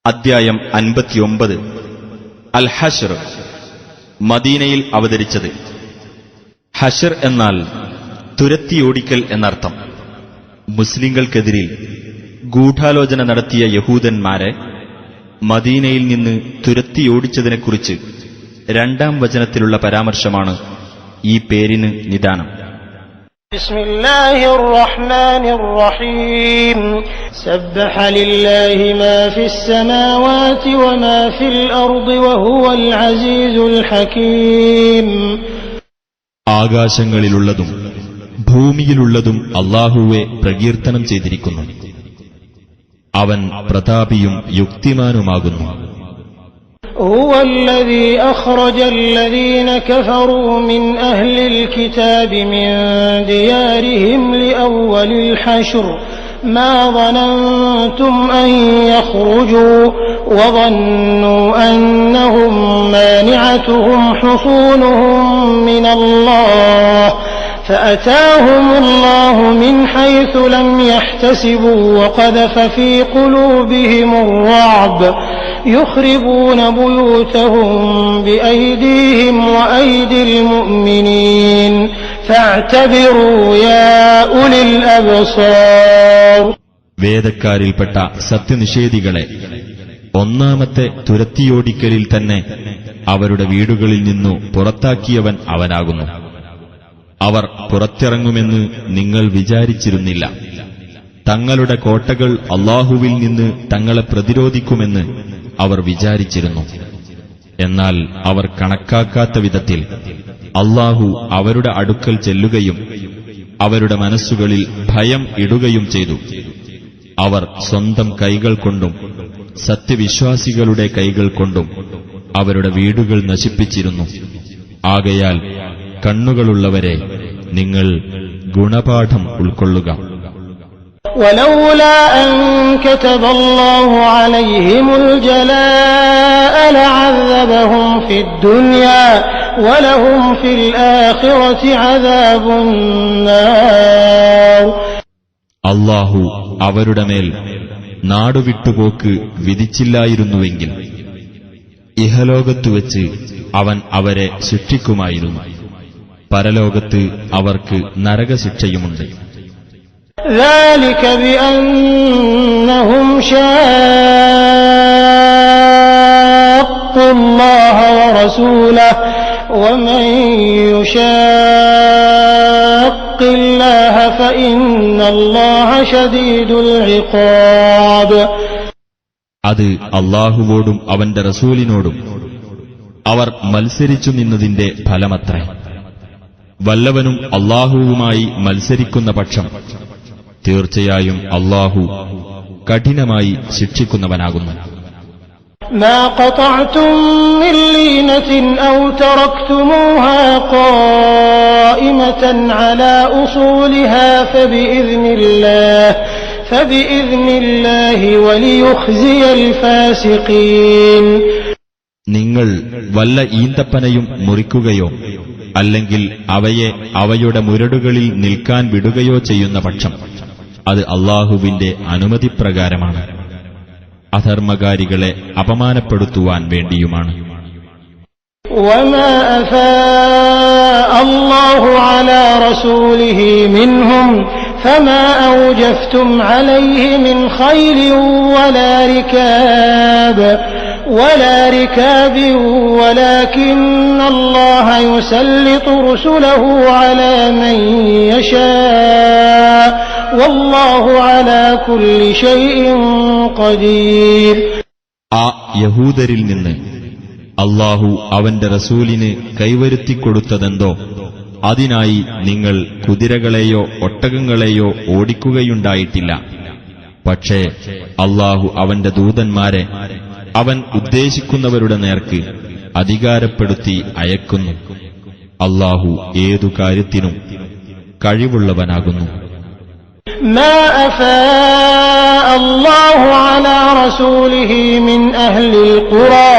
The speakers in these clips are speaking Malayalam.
അദ്ധ്യായം 59 അൽ ഹശ്ർ. മദീനയിൽ അവതരിച്ചത്. ഹശ്ർ എന്നാൽ തുരത്തിയോടിക്കൽ എന്നർത്ഥം. മുസ്ലിങ്ങൾക്കെതിരിൽ ഗൂഢാലോചന നടത്തിയ യഹൂദന്മാരെ മദീനയിൽ നിന്ന് തുരത്തിയോടിച്ചതിനെക്കുറിച്ച് 2-ാം വചനത്തിലുള്ള പരാമർശമാണ് ഈ പേരിന് നിദാനം. ബിസ്മില്ലാഹിർ റഹ്മാനിർ റഹീം. സബ്ബഹ ലില്ലാഹി മാ ഫിസ് സമാവാതി വമാ ഫിൽ അർദി വഹുവൽ അസീസുൽ ഹകീം. ആകാശങ്ങളിലുള്ളതും ഭൂമിയിലുള്ളതും അല്ലാഹുവെ പ്രകീർത്തനം ചെയ്തിരിക്കുന്നു. അവൻ പ്രതാപിയും യുക്തിമാനുമാകുന്നു. هو الذي أخرج الذين كفروا من أهل الكتاب من ديارهم لأول الحشر ما ظننتم أن يخرجوا وظنوا أنهم مانعتهم حصونهم من الله فأتاهم الله من حيث لم يحتسبوا وقذف في قلوبهم الرعب يخربون بيوتهم بأيديهم وأيدي المؤمنين فاعتبروا يا أولي الأبصار. വേദക്കാരിൽപ്പെട്ട സത്യനിഷേധികളെ ഒന്നാമത്തെ തുരത്തിയോടിക്കലിൽ തന്നെ അവരുടെ വീടുകളിൽ നിന്നു പുറത്താക്കിയവൻ അവനാകുന്നു. അവർ പുറത്തിറങ്ങുമെന്ന് നിങ്ങൾ വിചാരിച്ചിരുന്നില്ല. തങ്ങളുടെ കോട്ടകൾ അല്ലാഹുവിൽ നിന്ന് തങ്ങളെ പ്രതിരോധിക്കുമെന്ന് അവർ വിചാരിച്ചിരുന്നു. എന്നാൽ അവർ കണക്കാക്കാത്ത വിധത്തിൽ അല്ലാഹു അവരുടെ അടുക്കൽ ചെല്ലുകയും അവരുടെ മനസ്സുകളിൽ ഭയം ഇടുകയും ചെയ്തു. അവർ സ്വന്തം കൈകൾ കൊണ്ടും സത്യവിശ്വാസികളുടെ കൈകൾ കൊണ്ടും അവരുടെ വീടുകൾ നശിപ്പിച്ചിരുന്നു. ആകയാൽ കണ്ണുകളുള്ളവരെ നിങ്ങൾ ഗുണപാഠം ഉൾക്കൊള്ളുക. ولولا أن كتب الله عليهم الجلاء لعذبهم في الدنيا ولهم في الآخرة عذاب النار. അല്ലാഹു അവരുടെ മേൽ നാടുവിട്ടുപോക്ക് വിധിച്ചില്ലായിരുന്നുവെങ്കിൽ ഇഹലോകത്തുവെച്ച് അവൻ അവരെ ശിക്ഷിക്കുമായിരുന്നു. പരലോകത്ത് അവർക്ക് നരകശിക്ഷയുമുണ്ട്. ذلك بأنهم شاقوا الله ورسوله ومن يشاق الله فإن الله شديد العقاب. അത് അല്ലാഹുവോടും അവന്റെ റസൂലിനോടും അവർ മത്സരിച്ചു നിന്നതിന്റെ ഫലമത്രേ. വല്ലവനും അല്ലാഹുവുമായി മത്സരിക്കുന്ന പക്ഷം തീർച്ചയായും അല്ലാഹു കഠിനമായി ശിക്ഷിക്കുന്നവനാകുന്നു. ما قطعتم من لينة أو تركتموها قائمة على أصولها فبإذن الله وليخزي الفاسقين. നിങ്ങൾ വല്ല ഈന്തപ്പനയും മുറിക്കുകയോ അല്ലെങ്കിൽ അവയെ അവയുടെ മുരടുകളിൽ നിൽക്കാൻ വിടുകയോ ചെയ്യുന്ന പക്ഷം അത് അല്ലാഹുവിന്റെ അനുമതിപ്രകാരമാണ്. അധർമ്മകാരികളെ അപമാനപ്പെടുത്തുവാൻ വേണ്ടിയുമാണ്. وما أفاء الله على رسوله منهم فما أوجفتم عليه من خيل ولا ركاب ولكن الله يسلط رسله على من يشاء والله على كل شيء قدير. ആ യഹൂദരിൽ നിന്ന് അല്ലാഹു അവന്റെ റസൂലിന് കൈവരുത്തിക്കൊടുത്തതെന്തോ അതിനായി നിങ്ങൾ കുതിരകളെയോ ഒട്ടകങ്ങളെയോ ഓടിക്കുകയുണ്ടായിട്ടില്ല. പക്ഷേ അല്ലാഹു അവന്റെ ദൂതന്മാരെ അവൻ ഉദ്ദേശിക്കുന്നവരുടെ നേർക്ക് അധികാരപ്പെടുത്തി അയക്കുന്നു. അല്ലാഹു ഏതു കാര്യത്തിനും കഴിവുള്ളവനാകുന്നു. ما أفاء الله على رسوله من أهل القرى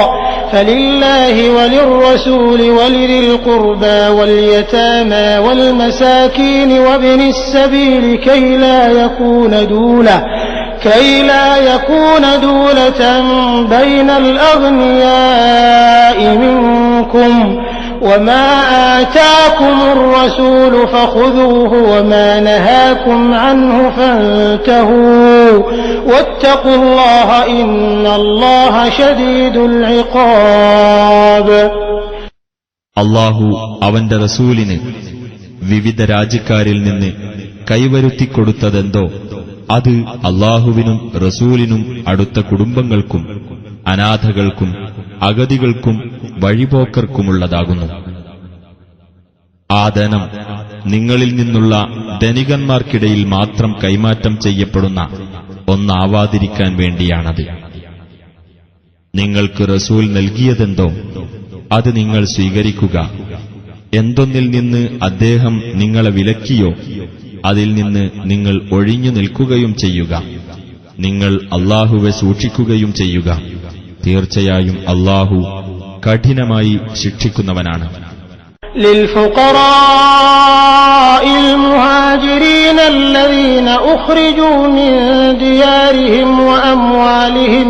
فلله وللرسول ولذي القربى واليتامى والمساكين وابن السبيل كي لا يكون دولة كي لا يكون دولة بين الأغنياء منكم وما آتاكم الرسول فخذوه وما نهاكم عنه فانتهوا واتقوا الله إن الله شديد العقاب. അല്ലാഹു അവന്റെ റസൂലിന് വിവിധ രാജ്യക്കാരിൽ നിന്ന് കൈവരുത്തിക്കൊടുത്തതെന്തോ അത് അല്ലാഹുവിനും റസൂലിനും അടുത്ത കുടുംബങ്ങൾക്കും അനാഥകൾക്കും അഗതികൾക്കും വഴിപോക്കർക്കുമുള്ളതാകുന്നു. ആ ധനം നിങ്ങളിൽ നിന്നുള്ള ധനികന്മാർക്കിടയിൽ മാത്രം കൈമാറ്റം ചെയ്യപ്പെടുന്ന ഒന്നാവാതിരിക്കാൻ വേണ്ടിയാണത്. നിങ്ങൾക്ക് റസൂൽ നൽകിയതെന്തോ അത് നിങ്ങൾ സ്വീകരിക്കുക. എന്തൊന്നിൽ നിന്ന് അദ്ദേഹം നിങ്ങളെ വിലക്കിയോ അതിൽ നിന്ന് നിങ്ങൾ ഒഴിഞ്ഞു നിൽക്കുകയും ചെയ്യുക. നിങ്ങൾ അല്ലാഹുവെ സൂക്ഷിക്കുകയും ചെയ്യുക. തീർച്ചയായും അല്ലാഹു കഠിനമായി ശിക്ഷിക്കുന്നവനാണ്. للفقراء المهاجرين الذين أخرجوا من ديارهم وأموالهم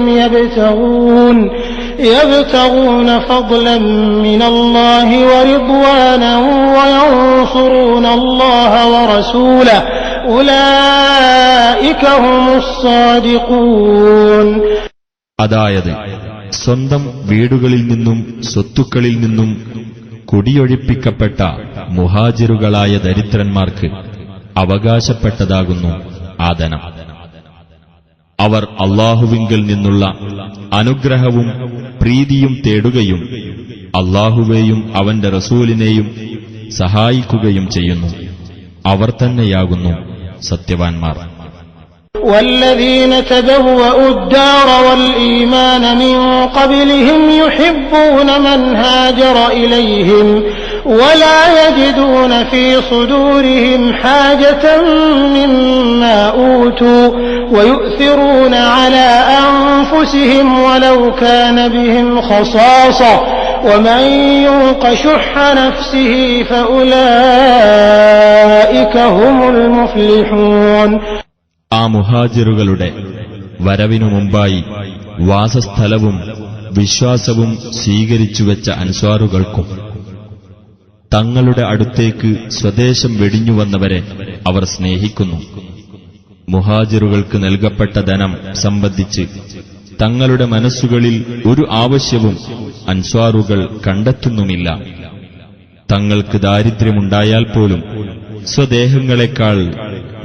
يبتغون فضلا من الله ورضوانا وينصرون الله ورسوله أولئك هم الصادقون. അതായത് സ്വന്തം വീടുകളിൽ നിന്നും സ്വത്തുക്കളിൽ നിന്നും കുടിയൊഴിപ്പിക്കപ്പെട്ട മുഹാജിറുകളായ ദരിദ്രന്മാർക്ക് അവകാശപ്പെട്ടതാകുന്നു ആ ധനം. അവർ അല്ലാഹുവിങ്കൽ നിന്നുള്ള അനുഗ്രഹവും പ്രീതിയും തേടുകയും അല്ലാഹുവേയും അവന്റെ റസൂലിനെയും സഹായിക്കുകയും ചെയ്യുന്നു. അവർ തന്നെയാകുന്നു സത്യവാൻമാർ. والذين تبوأوا الدار والإيمان من قبلهم يحبون من هاجر إليهم ولا يجدون في صدورهم حاجة مما أوتوا ويؤثرون على أنفسهم ولو كان بهم خصاصة ومن يوق شح نفسه فأولئك هم المفلحون. ആ മുഹാജിറുകളുടെ വരവിനു മുമ്പായി വാസസ്ഥലവും വിശ്വാസവും സ്വീകരിച്ചുവെച്ച അൻസ്വാറുകൾക്കും തങ്ങളുടെ അടുത്തേക്ക് സ്വദേശം വെടിഞ്ഞുവന്നവരെ അവർ സ്നേഹിക്കുന്നു. മുഹാജിറുകൾക്ക് നൽകപ്പെട്ട ധനം സംബന്ധിച്ച് തങ്ങളുടെ മനസ്സുകളിൽ ഒരു ആവശ്യവും അൻസ്വാറുകൾ കണ്ടെത്തുന്നുമില്ല. തങ്ങൾക്ക് ദാരിദ്ര്യമുണ്ടായാൽ പോലും സ്വദേഹങ്ങളെക്കാൾ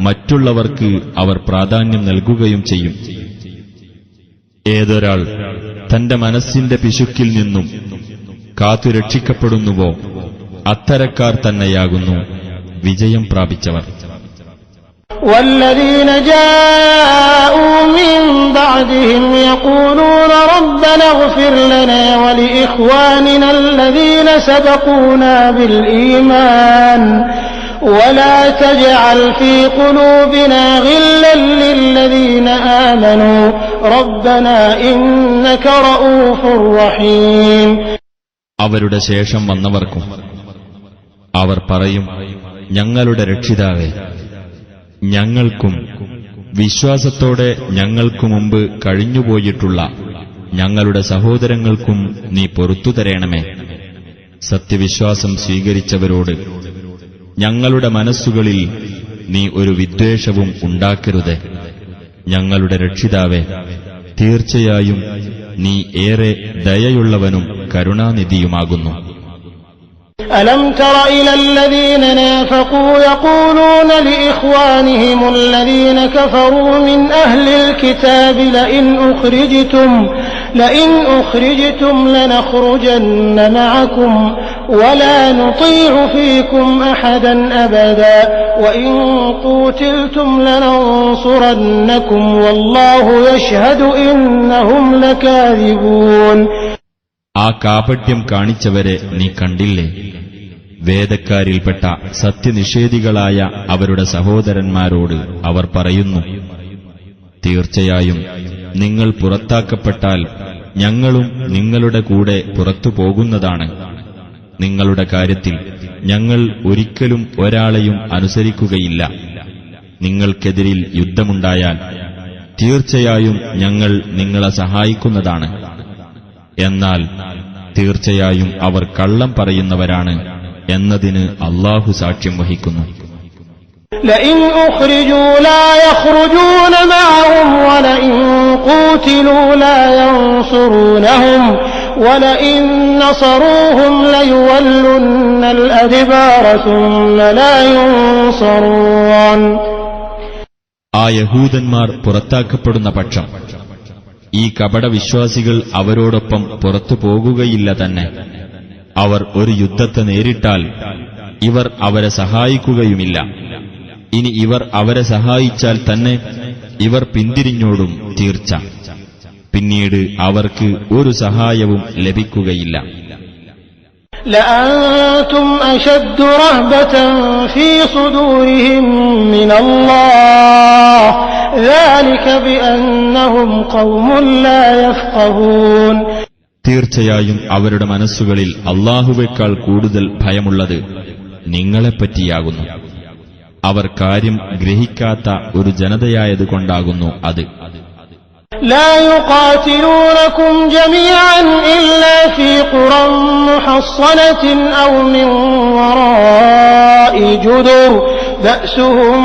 മറ്റുള്ളവർക്ക് അവർ പ്രാധാന്യം നൽകുകയും ചെയ്യും. ഏതൊരാൾ തന്റെ മനസ്സിന്റെ പിശുക്കിൽ നിന്നും കാത്തുരക്ഷിക്കപ്പെടുന്നുവോ അത്തരക്കാർ തന്നെയാകുന്നു വിജയം പ്രാപിച്ചവർ. والذين جاءوا من بعدهم يقولون ربنا اغفر لنا ولإخواننا الذين سبقونا بالإيمان ولا تجعل في قلوبنا غلا للذين آمنوا ربنا إنك رؤوف رحيم. അവരുടെ ശേഷം വന്നവർക്കും അവർ പറയും, ഞങ്ങളുടെ രക്ഷിതാവേ, ഞങ്ങൾക്കും വിശ്വാസത്തോടെ ഞങ്ങൾക്കു മുമ്പ് കഴിഞ്ഞുപോയിട്ടുള്ള ഞങ്ങളുടെ സഹോദരങ്ങൾക്കും നീ പൊറുത്തു തരേണമേ. സത്യവിശ്വാസം സ്വീകരിച്ചവരോട് ഞങ്ങളുടെ മനസ്സുകളിൽ നീ ഒരു വിദ്വേഷവും ഉണ്ടാക്കരുത്. ഞങ്ങളുടെ രക്ഷിതാവേ, തീർച്ചയായും നീ ഏറെ ദയയുള്ളവനും കരുണാനിധിയുമാകുന്നു. ألم تر إلى الذين نافقوا يقولون لإخوانهم الذين كفروا من أهل الكتاب لئن أخرجتم لنخرجن معكم ولا نطيع فيكم أحدا أبدا وإن قوتلتم لننصرنكم والله يشهد إنهم لكاذبون. ആ കാപട്യം കാണിച്ചവരെ നീ കണ്ടില്ലേ? വേദക്കാരിൽപ്പെട്ട സത്യനിഷേധികളായ അവരുടെ സഹോദരന്മാരോട് അവർ പറയുന്നു, തീർച്ചയായും നിങ്ങൾ പുറത്താക്കപ്പെട്ടാൽ ഞങ്ങളും നിങ്ങളുടെ കൂടെ പുറത്തു പോകുന്നതാണ്. നിങ്ങളുടെ കാര്യത്തിൽ ഞങ്ങൾ ഒരിക്കലും ഒരാളെയും അനുസരിക്കുകയില്ല. നിങ്ങൾക്കെതിരിൽ യുദ്ധമുണ്ടായാൽ തീർച്ചയായും ഞങ്ങൾ നിങ്ങളെ സഹായിക്കുന്നതാണ്. എന്നാൽ തീർച്ചയായും അവർ കള്ളം പറയുന്നവരാണ് എന്നതിന് അല്ലാഹു സാക്ഷ്യം വഹിക്കുന്നു. لئن أخرجوا لا يخرجون معهم ولئن قوتلوا لا ينصرونهم ولئن نصروهم ليولن الأدبار ثم لا ينصرون. ആ യഹൂദന്മാർ പുറത്താക്കപ്പെടുന്ന പക്ഷം ഈ കപടവിശ്വാസികൾ അവരോടൊപ്പം പുറത്തു പോകുകയില്ല തന്നെ. അവർ ഒരു യുദ്ധത്തെ നേരിട്ടാൽ ഇവർ അവരെ സഹായിക്കുകയുമില്ല. ഇനി ഇവർ അവരെ സഹായിച്ചാൽ തന്നെ ഇവർ പിന്തിരിഞ്ഞോടും തീർച്ച. പിന്നീട് അവർക്ക് ഒരു സഹായവും ലഭിക്കുകയില്ല. لأنتم أشد رهبة في صدورهم من الله ذلك بأنهم قوم لا يفقهون. തീർച്ചയായും അവരുടെ മനസ്സുകളിൽ അല്ലാഹുവേക്കാൾ കൂടുതൽ ഭയമുള്ളത് നിങ്ങളെപ്പറ്റിയാകുന്നു. അവർ കാര്യം ഗ്രഹിക്കാത്ത ഒരു ജനതയായതുകൊണ്ടാകുന്നു അത്. لا يقاتلونكم جميعا إلا في قرى محصنة أو من وراء جدر بأسهم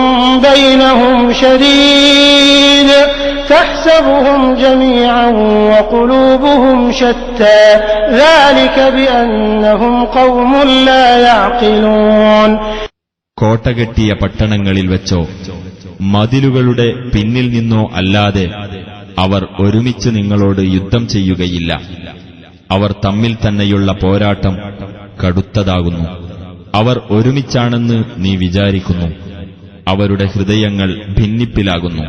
بينهم شديد تحسبهم جميعا وقلوبهم شتى ذلك بأنهم قوم لا يعقلون. കോട്ടകെട്ടിയ പട്ടണങ്ങളിൽ വെച്ചോ മതിലുകളുടെ പിന്നിൽ നിന്നോ അല്ലാതെ അവർ ഒരുമിച്ച് നിങ്ങളോട് യുദ്ധം ചെയ്യുകയില്ല. അവർ തമ്മിൽ തന്നെയുള്ള പോരാട്ടം കടുത്തതാകുന്നു. അവർ ഒരുമിച്ചാണെന്ന് നീ വിചാരിക്കുന്നു. അവരുടെ ഹൃദയങ്ങൾ ഭിന്നിപ്പിലാകുന്നു.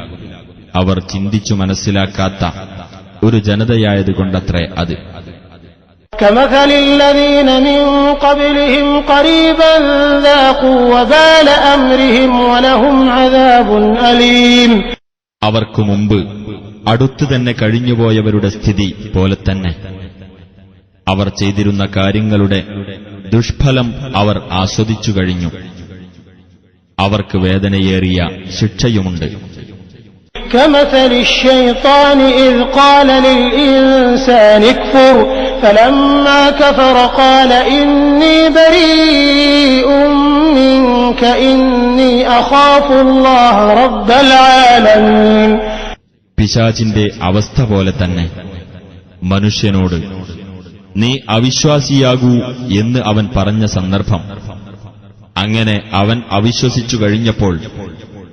അവർ ചിന്തിച്ചു മനസ്സിലാക്കാത്ത ഒരു ജനതയായതുകൊണ്ടത്രേ അത്. كمثل الذين من قبلهم قريبا ذاقوا وبال أمرهم ولهم عذاب أليم. അവർക്കു മുമ്പ് അടുത്തു തന്നെ കഴിഞ്ഞുപോയവരുടെ സ്ഥിതി പോലെ തന്നെ അവർ ചെയ്തിരുന്ന കാര്യങ്ങളുടെ ദുഷ്ഫലം അവർ ആസ്വദിച്ചു കഴിഞ്ഞു. അവർക്ക് വേദനയേറിയ ശിക്ഷയുമുണ്ട്. كمثل الشيطان إذ قال للإنسان اكفر فلما كفر قال إني بريء منك إني أخاف الله رب العالمين. പിശാചിന്റെ അവസ്ഥ പോലെ തന്നെ മനുഷ്യനോട് നീ അവിശ്വാസിയാകൂ എന്ന് അവൻ പറഞ്ഞ സന്ദർഭം. അങ്ങനെ അവൻ അവിശ്വസിച്ചു കഴിഞ്ഞപ്പോൾ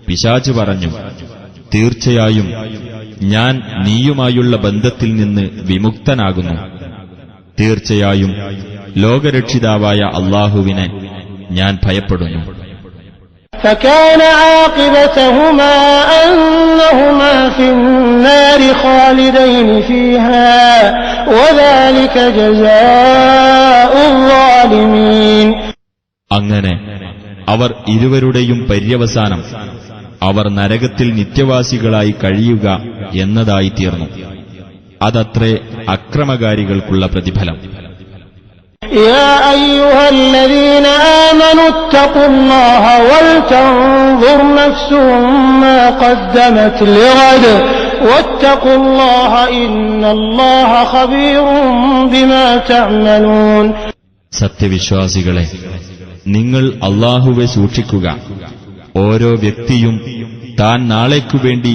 പിശാച് പറഞ്ഞു, തീർച്ചയായും ഞാൻ നീയുമായുള്ള ബന്ധത്തിൽ നിന്ന് വിമുക്തനാകുന്നു. തീർച്ചയായും ലോകരക്ഷിതാവായ അല്ലാഹുവിനെ ഞാൻ ഭയപ്പെടുന്നു. فكان عاقبتهما أنهما في النار خالدين فيها وذلك جزاء الظالمين. അങ്ങനെ അവർ ഇരുവരുടെയും പര്യവസാനം അവർ നരകത്തിൽ നിത്യവാസികളായി കഴിയുക എന്നതായിത്തീർന്നു. അതത്രേ അക്രമകാരികൾക്കുള്ള പ്രതിഫലം. يا أيها الذين آمنوا اتقوا الله ولتنظر نفس ما قدمت لغد واتقوا الله إن الله خبير بما تعملون. സത്യവിശ്വാസികളെ, നിങ്ങൾ അല്ലാഹുവെ സൂക്ഷിക്കുക. ഓരോ വ്യക്തിയും താൻ നാളേക്കുവേണ്ടി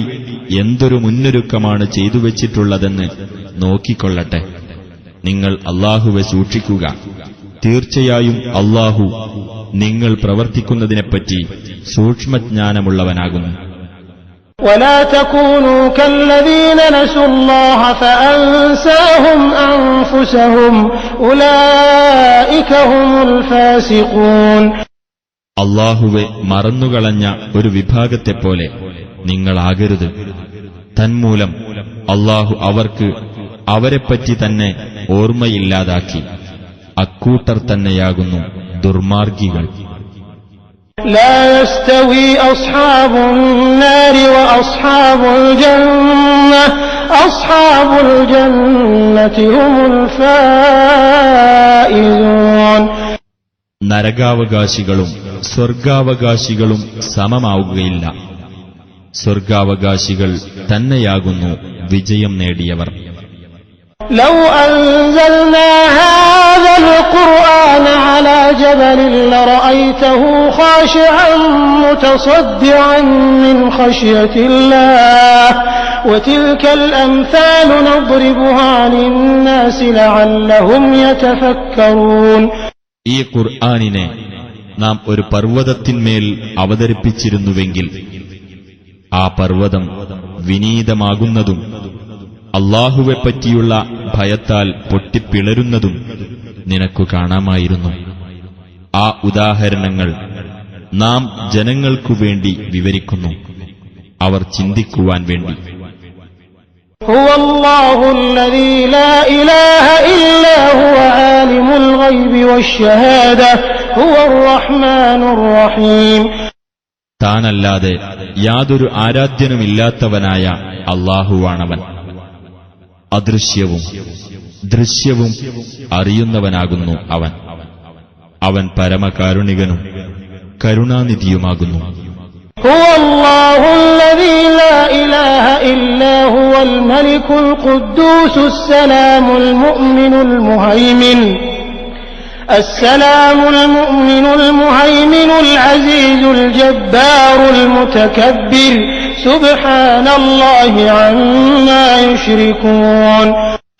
എന്തൊരു മുന്നൊരുക്കമാണ് ചെയ്തുവച്ചിട്ടുള്ളതെന്ന് നോക്കിക്കൊള്ളട്ടെ. നിങ്ങൾ അല്ലാഹുവെ സൂക്ഷിക്കുക. തീർച്ചയായും അല്ലാഹു നിങ്ങൾ പ്രവർത്തിക്കുന്നതിനെപ്പറ്റി സൂക്ഷ്മജ്ഞാനമുള്ളവനാകുന്നു. ولا تكونوا كالذين نسوا الله فأنساهم أنفسهم أولئك هم الفاسقون. അല്ലാഹുവെ മറന്നുകളഞ്ഞ ഒരു വിഭാഗത്തെപ്പോലെ നിങ്ങളാകരുത്. തന്മൂലം അല്ലാഹു അവർക്ക് അവരെപ്പറ്റി തന്നെ ഓർമ്മയില്ലാതാക്കി. അക്കൂട്ടർ തന്നെയാകുന്നു ദുർമാർഗികൾ. لا يستوي أصحاب النار وأصحاب الجنة أصحاب الجنة هم الفائزون. നരകാവകാശികളും സ്വർഗാവകാശികളും സമമാവുകയില്ല. സ്വർഗാവകാശികൾ തന്നെയാകുന്നു വിജയം നേടിയവർ. لو أنزلنا هذا القرآن على جبل لرأيته خاشعا متصدعا من خشية الله وتلك الأمثال نضربها للناس لعلهم يتفكرون. ഈ ഖുർആനിനെ നാം ഒരു പർവ്വതത്തിന്മേൽ അവതരിപ്പിച്ചിരുന്നുവെങ്കിൽ ആ പർവ്വതം വിനീതമാകുന്നതും അല്ലാഹുവെപ്പറ്റിയുള്ള ഭയത്താൽ പൊട്ടിപ്പിളരുന്നതും നിനക്കു കാണാമായിരുന്നു. ആ ഉദാഹരണങ്ങൾ നാം ജനങ്ങൾക്കുവേണ്ടി വിവരിക്കുന്നു, അവർ ചിന്തിക്കുവാൻ വേണ്ടി. هو الله الذي لا إله إلا هو عالم الغيب والشهادة هو الرحمن الرحيم. താനല്ലാതെ യാതൊരു ആരാധ്യനുമില്ലാത്തവനായ അല്ലാഹുവാണവൻ. അദൃശ്യവും ദൃശ്യവും അറിയുന്നവനാകുന്നു അവൻ. അവൻ പരമകാരുണികനും കരുണാനിധിയുമാകുന്നു. هو الله الذي لا إله إلا هو الملك القدوس السلام المؤمن المهيمن العزيز الجبار المتكبر سبحان الله عما يشركون.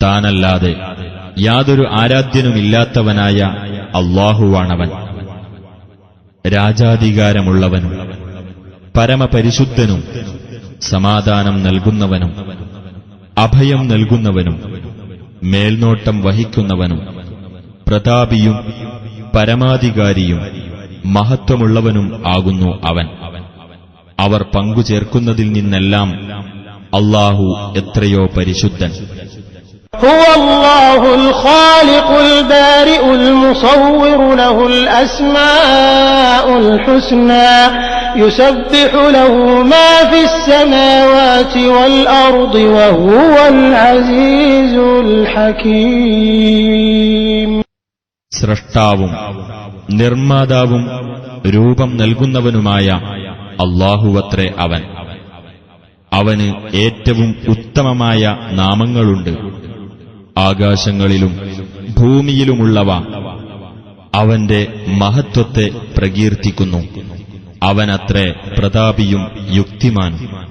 താനല്ലാതെ യാതൊരു ആരാധ്യനുമില്ലാത്തവനായ അല്ലാഹുവാണവൻ. രാജാധികാരമുള്ളവനും പരമപരിശുദ്ധനും സമാധാനം നൽകുന്നവനും അഭയം നൽകുന്നവനും മേൽനോട്ടം വഹിക്കുന്നവനും പ്രതാപിയും പരമാധികാരിയും മഹത്വമുള്ളവനും ആകുന്നു അവൻ. അവർ പങ്കുചേർക്കുന്നതിൽ നിന്നെല്ലാം അല്ലാഹു എത്രയോ പരിശുദ്ധൻ. هو الله الخالق البارئ المصور له الأسماء الحسنى يسبح له ما في السماوات والأرض وهو العزيز الحكيم. സ്രഷ്ടാവും നിർമ്മാതാവും രൂപം നൽകുന്നവനുമായ അല്ലാഹുവത്രേ അവൻ. അവന് ഏറ്റവും ഉത്തമമായ നാമങ്ങളുണ്ട്. ആകാശങ്ങളിലും ഭൂമിയിലുമുള്ളവ അവന്റെ മഹത്വത്തെ പ്രകീർത്തിക്കുന്നു. അവനത്രേ പ്രതാപിയും യുക്തിമാനും.